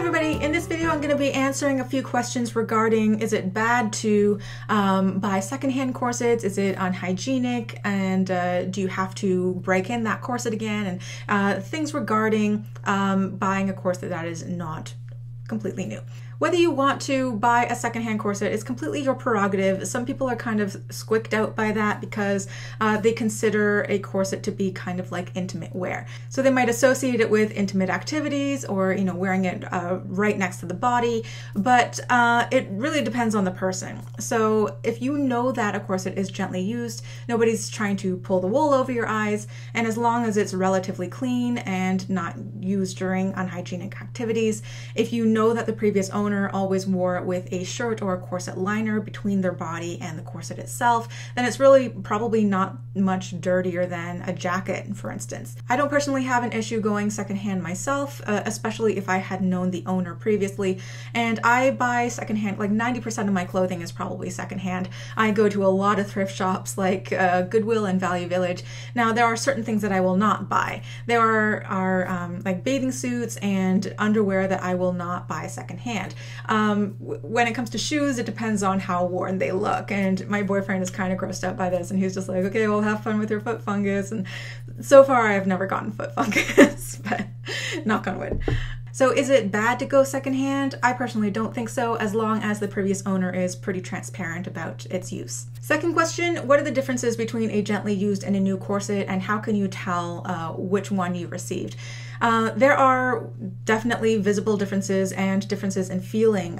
everybody, in this video I'm going to be answering a few questions regarding, is it bad to buy secondhand corsets, is it unhygienic, and do you have to break in that corset again, and things regarding buying a corset that is not completely new. Whether you want to buy a secondhand corset is completely your prerogative. Some people are kind of squicked out by that because they consider a corset to be kind of like intimate wear. So they might associate it with intimate activities or, you know, wearing it right next to the body, but it really depends on the person. So if you know that a corset is gently used, nobody's trying to pull the wool over your eyes, and as long as it's relatively clean and not used during unhygienic activities, if you know that the previous owner always wore it with a shirt or a corset liner between their body and the corset itself, then it's really probably not much dirtier than a jacket, for instance. I don't personally have an issue going secondhand myself, especially if I had known the owner previously, and I buy secondhand, like 90% of my clothing is probably secondhand. I go to a lot of thrift shops like Goodwill and Value Village. Now there are certain things that I will not buy. There are like bathing suits and underwear that I will not buy secondhand. When it comes to shoes, it depends on how worn they look, and my boyfriend is kind of grossed out by this, and he's just like, okay, well, have fun with your foot fungus, and so far I've never gotten foot fungus, but knock on wood. So is it bad to go secondhand? I personally don't think so, as long as the previous owner is pretty transparent about its use. Second question, what are the differences between a gently used and a new corset, and how can you tell which one you received? There are definitely visible differences and differences in feeling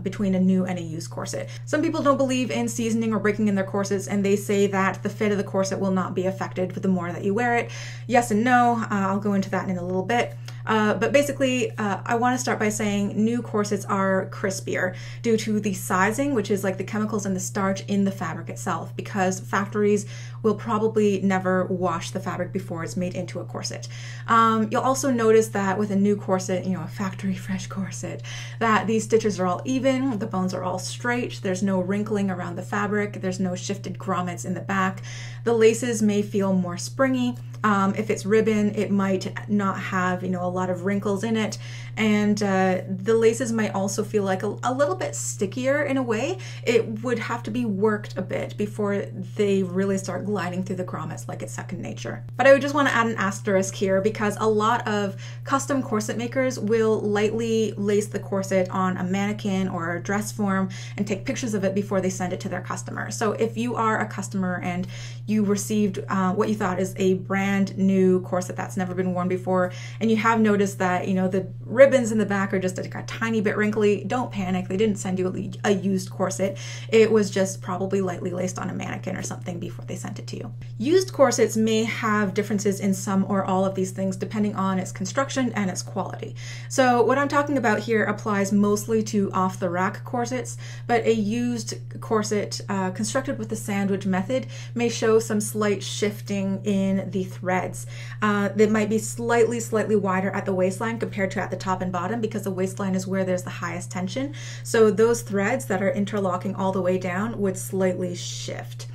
between a new and a used corset. Some people don't believe in seasoning or breaking in their corsets, and they say that the fit of the corset will not be affected the more that you wear it. Yes and no, I'll go into that in a little bit. But basically, I want to start by saying new corsets are crispier due to the sizing, which is like the chemicals and the starch in the fabric itself, because factories will probably never wash the fabric before it's made into a corset. You'll also notice that with a new corset, you know, a factory fresh corset, that these stitches are all even, the bones are all straight, there's no wrinkling around the fabric, there's no shifted grommets in the back. The laces may feel more springy. If it's ribbon, it might not have, you know, a lot of wrinkles in it, and the laces might also feel like a little bit stickier in a way. It would have to be worked a bit before they really start gliding through the grommets like it's second nature. But I would just want to add an asterisk here, because a lot of custom corset makers will lightly lace the corset on a mannequin or a dress form and take pictures of it before they send it to their customer. So if you are a customer and you received what you thought is a brand new corset that's never been worn before, and you have noticed that, you know, the ribbons in the back are just a tiny bit wrinkly, don't panic. They didn't send you a used corset. It was just probably lightly laced on a mannequin or something before they sent it to you. Used corsets may have differences in some or all of these things depending on its construction and its quality. So what I'm talking about here applies mostly to off-the-rack corsets, but a used corset constructed with the sandwich method may show some slight shifting in the threads. They might be slightly wider at the waistline compared to at the top and bottom, because the waistline is where there's the highest tension. So those threads that are interlocking all the way down would slightly shift.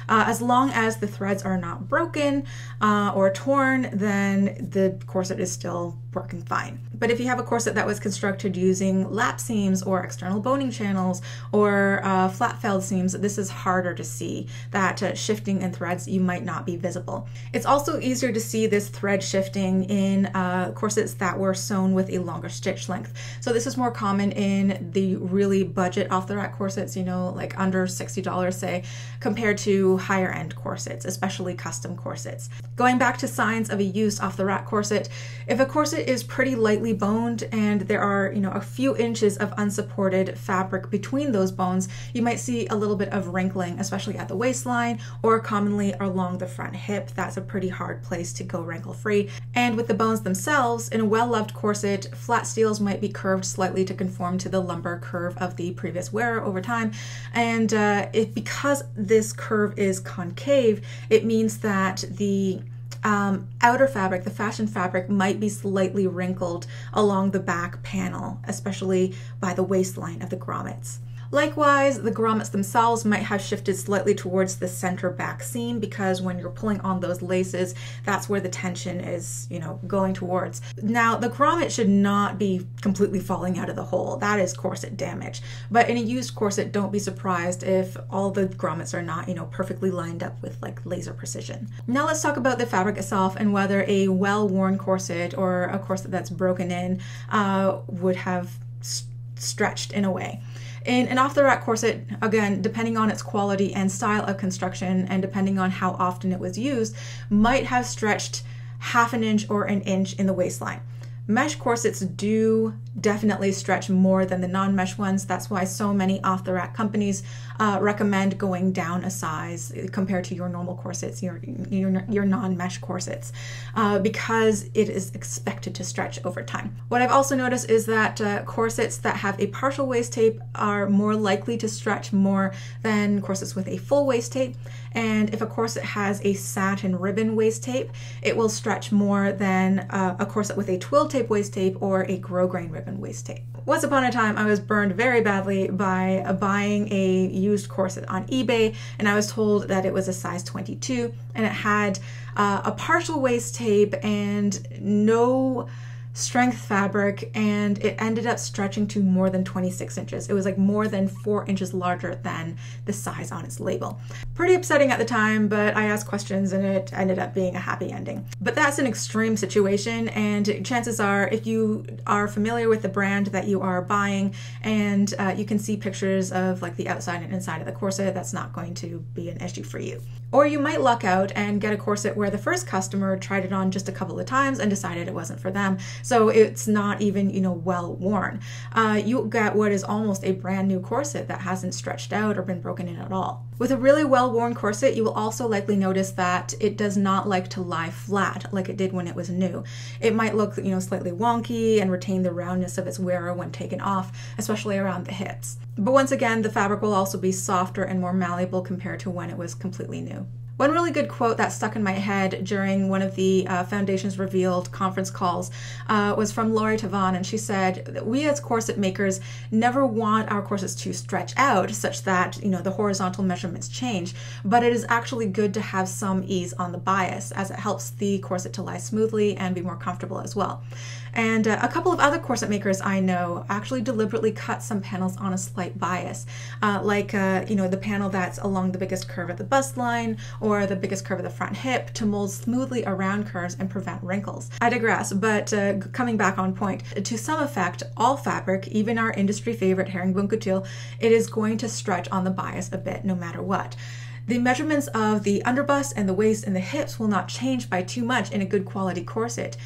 As long as the threads are not broken or torn, then the corset is still working fine. But if you have a corset that was constructed using lap seams or external boning channels or flat felled seams, this is harder to see. That shifting in threads, you might not be visible. It's also easier to see this thread shifting in corsets that were sewn with a longer stitch length. So this is more common in the really budget off-the-rack corsets, you know, like under $60 say, compared to higher end corsets, especially custom corsets. Going back to signs of a used off-the-rack corset, if a corset is pretty lightly boned and there are, you know, a few inches of unsupported fabric between those bones, you might see a little bit of wrinkling, especially at the waistline or commonly along the front hip. That's a pretty hard place to go wrinkle free. And with the bones themselves, in a well-loved corset, flat steels might be curved slightly to conform to the lumbar curve of the previous wearer over time. And because this curve is concave, it means that the outer fabric, the fashion fabric, might be slightly wrinkled along the back panel, especially by the waistline of the grommets. Likewise, the grommets themselves might have shifted slightly towards the center back seam, because when you're pulling on those laces, that's where the tension is, going towards. Now, the grommet should not be completely falling out of the hole. That is corset damage. But in a used corset, don't be surprised if all the grommets are not, perfectly lined up with like laser precision. Now let's talk about the fabric itself and whether a well-worn corset or a corset that's broken in would have stretched in a way. In an off-the-rack corset, again, depending on its quality and style of construction and depending on how often it was used, might have stretched half an inch or an inch in the waistline. Mesh corsets do definitely stretch more than the non-mesh ones. That's why so many off-the-rack companies recommend going down a size compared to your normal corsets, your non-mesh corsets, because it is expected to stretch over time. What I've also noticed is that corsets that have a partial waist tape are more likely to stretch more than corsets with a full waist tape. And if a corset has a satin ribbon waist tape, it will stretch more than a corset with a twill tape waist tape or a grosgrain ribbon waist tape. Once upon a time, I was burned very badly by buying a used corset on eBay, and I was told that it was a size 22, and it had a partial waist tape and no strength fabric, and it ended up stretching to more than 26 inches. It was like more than 4 inches larger than the size on its label. Pretty upsetting at the time, but I asked questions and it ended up being a happy ending. But that's an extreme situation, and chances are, if you are familiar with the brand that you are buying and you can see pictures of like the outside and inside of the corset, that's not going to be an issue for you. Or you might luck out and get a corset where the first customer tried it on just a couple of times and decided it wasn't for them. So it's not even, well worn. You'll get what is almost a brand new corset that hasn't stretched out or been broken in at all. With a really well-worn corset, you will also likely notice that it does not like to lie flat like it did when it was new. It might look, slightly wonky and retain the roundness of its wearer when taken off, especially around the hips. But once again, the fabric will also be softer and more malleable compared to when it was completely new. One really good quote that stuck in my head during one of the Foundations Revealed conference calls was from Lori Tavan, and she said that we as corset makers never want our corsets to stretch out such that the horizontal measurements change, but it is actually good to have some ease on the bias, as it helps the corset to lie smoothly and be more comfortable as well. And a couple of other corset makers I know actually deliberately cut some panels on a slight bias, like the panel that's along the biggest curve of the bust line or the biggest curve of the front hip, to mold smoothly around curves and prevent wrinkles. I digress, but coming back on point, to some effect, all fabric, even our industry favorite herringbone couture, it is going to stretch on the bias a bit no matter what. The measurements of the underbust and the waist and the hips will not change by too much in a good quality corset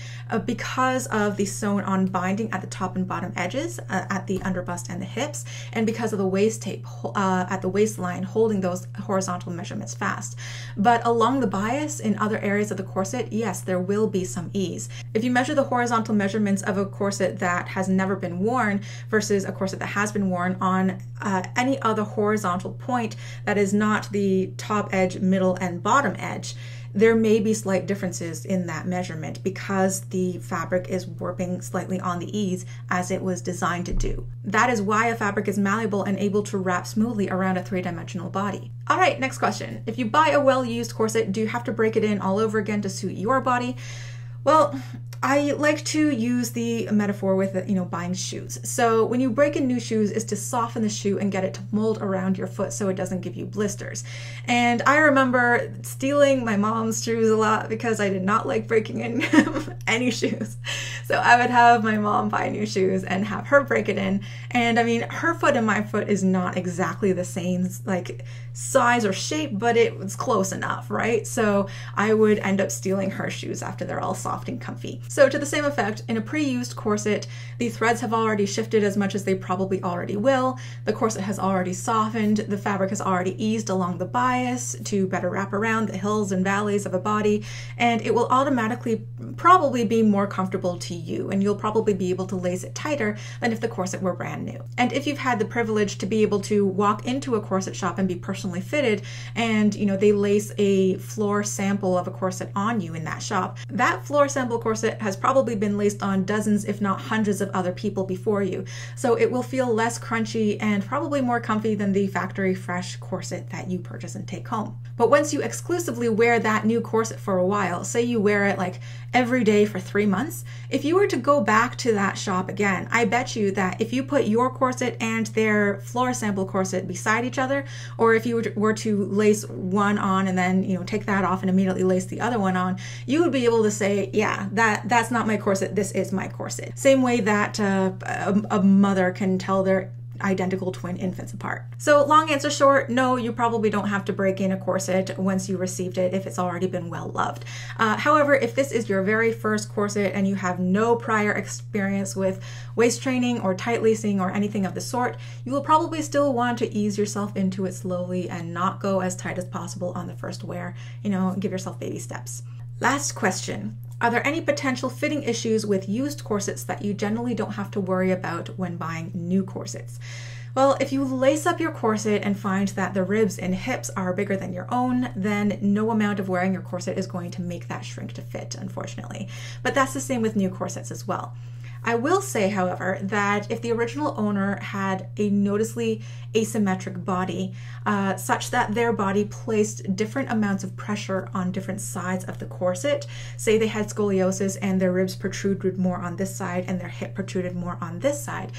because of the sewn on binding at the top and bottom edges at the underbust and the hips, and because of the waist tape at the waistline holding those horizontal measurements fast. But along the bias in other areas of the corset, yes, there will be some ease. If you measure the horizontal measurements of a corset that has never been worn versus a corset that has been worn on any other horizontal point that is not the top edge, middle, and bottom edge, there may be slight differences in that measurement because the fabric is warping slightly on the ease as it was designed to do. That is why a fabric is malleable and able to wrap smoothly around a three-dimensional body. All right, next question. If you buy a well-used corset, do you have to break it in all over again to suit your body? Well, I like to use the metaphor with buying shoes. So when you break in new shoes is to soften the shoe and get it to mold around your foot so it doesn't give you blisters. And I remember stealing my mom's shoes a lot because I did not like breaking in any shoes. So I would have my mom buy new shoes and have her break it in. And I mean, her foot and my foot is not exactly the same like size or shape, but it was close enough, right? So I would end up stealing her shoes after they're all soft and comfy. So to the same effect, in a pre-used corset, the threads have already shifted as much as they probably already will. The corset has already softened. The fabric has already eased along the bias to better wrap around the hills and valleys of a body, and it will automatically probably be more comfortable to you, and you'll probably be able to lace it tighter than if the corset were brand new. And if you've had the privilege to be able to walk into a corset shop and be personally fitted, and they lace a floor sample of a corset on you in that shop, that floor sample corset has probably been laced on dozens, if not hundreds of other people before you. So it will feel less crunchy and probably more comfy than the factory fresh corset that you purchase and take home. But once you exclusively wear that new corset for a while, say you wear it like every day for 3 months, if you were to go back to that shop again, I bet you that if you put your corset and their floor sample corset beside each other, or if you were to lace one on and then, you know, take that off and immediately lace the other one on, you would be able to say, yeah, that's not my corset, this is my corset. Same way that a mother can tell their identical twin infants apart. So long answer short, no, you probably don't have to break in a corset once you received it if it's already been well loved. However, if this is your very first corset and you have no prior experience with waist training or tight lacing or anything of the sort, you will probably still want to ease yourself into it slowly and not go as tight as possible on the first wear. You know, give yourself baby steps. Last question. Are there any potential fitting issues with used corsets that you generally don't have to worry about when buying new corsets? Well, if you lace up your corset and find that the ribs and hips are bigger than your own, then no amount of wearing your corset is going to make that shrink to fit, unfortunately. But that's the same with new corsets as well. I will say, however, that if the original owner had a noticeably asymmetric body, such that their body placed different amounts of pressure on different sides of the corset, say they had scoliosis and their ribs protruded more on this side and their hip protruded more on this side,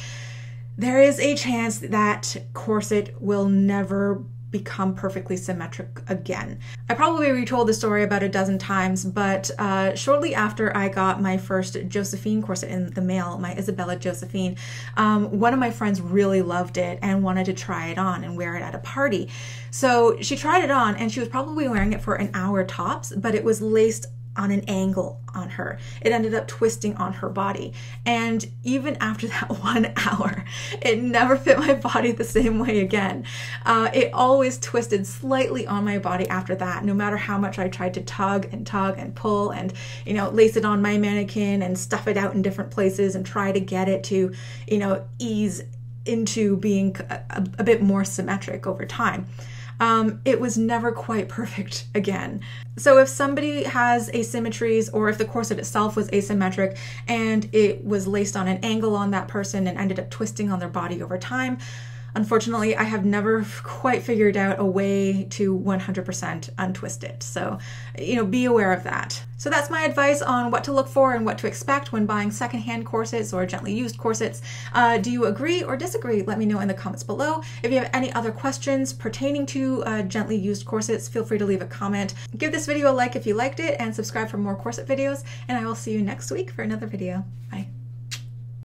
there is a chance that corset will never become perfectly symmetric again. I probably retold the story about a dozen times, but shortly after I got my first Josephine corset in the mail, my Isabella Josephine, one of my friends really loved it and wanted to try it on and wear it at a party. So she tried it on and she was probably wearing it for an hour tops, but it was laced on an angle on her. It ended up twisting on her body. And even after that 1 hour, it never fit my body the same way again. It always twisted slightly on my body after that, no matter how much I tried to tug and pull and, you know, lace it on my mannequin and stuff it out in different places and try to get it to, you know, ease into being a bit more symmetric over time. It was never quite perfect again. So if somebody has asymmetries, or if the corset itself was asymmetric and it was laced on an angle on that person and ended up twisting on their body over time, unfortunately, I have never quite figured out a way to 100% untwist it. So, you know, be aware of that. So that's my advice on what to look for and what to expect when buying secondhand corsets or gently used corsets. Do you agree or disagree? Let me know in the comments below. If you have any other questions pertaining to gently used corsets, feel free to leave a comment. Give this video a like if you liked it and subscribe for more corset videos, and I will see you next week for another video. Bye.